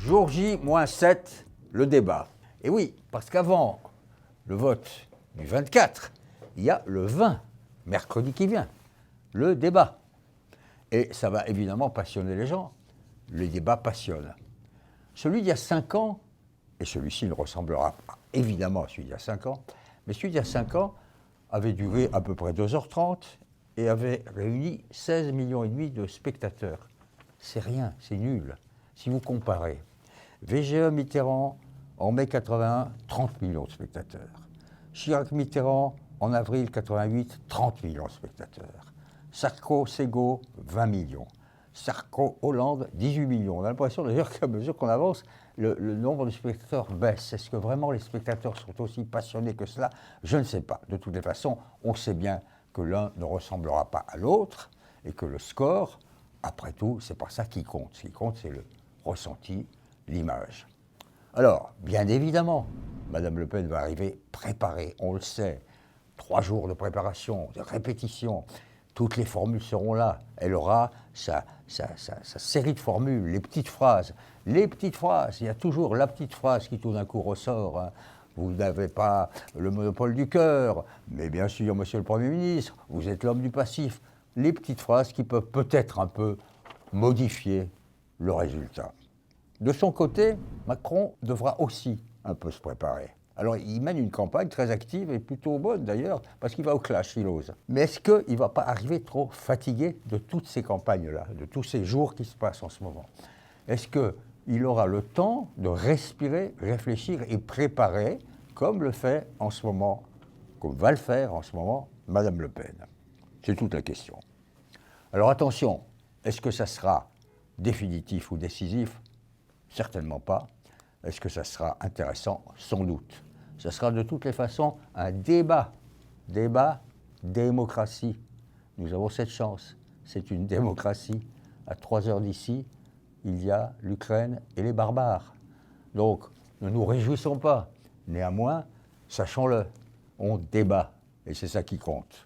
Jour J-7, le débat. Et oui, parce qu'avant le vote du 24, il y a le 20, mercredi qui vient, le débat. Et ça va évidemment passionner les gens. Les débats passionnent. Celui d'il y a 5 ans, et celui-ci ne ressemblera pas évidemment à celui d'il y a 5 ans, mais celui d'il y a 5 ans avait duré à peu près 2h30 et avait réuni 16,5 millions de spectateurs. C'est rien, c'est nul. Si vous comparez, VGE Mitterrand, en mai 81, 30 millions de spectateurs. Chirac-Mitterrand, en avril 88, 30 millions de spectateurs. Sarko-Ségaud, 20 millions. Sarko-Hollande, 18 millions. On a l'impression d'ailleurs qu'à mesure qu'on avance, le nombre de spectateurs baisse. Est-ce que vraiment les spectateurs sont aussi passionnés que cela? Je ne sais pas. De toutes les façons, on sait bien que l'un ne ressemblera pas à l'autre et que le score, après tout, c'est pas ça qui compte. Ce qui compte, c'est le ressenti, l'image. Alors, bien évidemment, Mme Le Pen va arriver préparée, on le sait. 3 jours de préparation, de répétition, toutes les formules seront là. Elle aura sa série de formules, les petites phrases. Les petites phrases, il y a toujours la petite phrase qui tout d'un coup ressort. Hein. Vous n'avez pas le monopole du cœur, mais bien sûr, monsieur le Premier ministre, vous êtes l'homme du passif. Les petites phrases qui peuvent peut-être un peu modifier le résultat. De son côté, Macron devra aussi un peu se préparer. Alors, il mène une campagne très active et plutôt bonne d'ailleurs, parce qu'il va au clash, il ose. Mais est-ce qu'il ne va pas arriver trop fatigué de toutes ces campagnes-là, de tous ces jours qui se passent en ce moment? Est-ce qu'il aura le temps de respirer, réfléchir et préparer, comme le fait en ce moment, comme va le faire en ce moment, Mme Le Pen? C'est toute la question. Alors attention, est-ce que ça sera définitif ou décisif? Certainement pas. Est-ce que ça sera intéressant? Sans doute. Ce sera de toutes les façons un débat. Débat, démocratie. Nous avons cette chance. C'est une démocratie. À 3 heures d'ici, il y a l'Ukraine et les barbares. Donc, ne nous réjouissons pas. Néanmoins, sachons-le, on débat. Et c'est ça qui compte.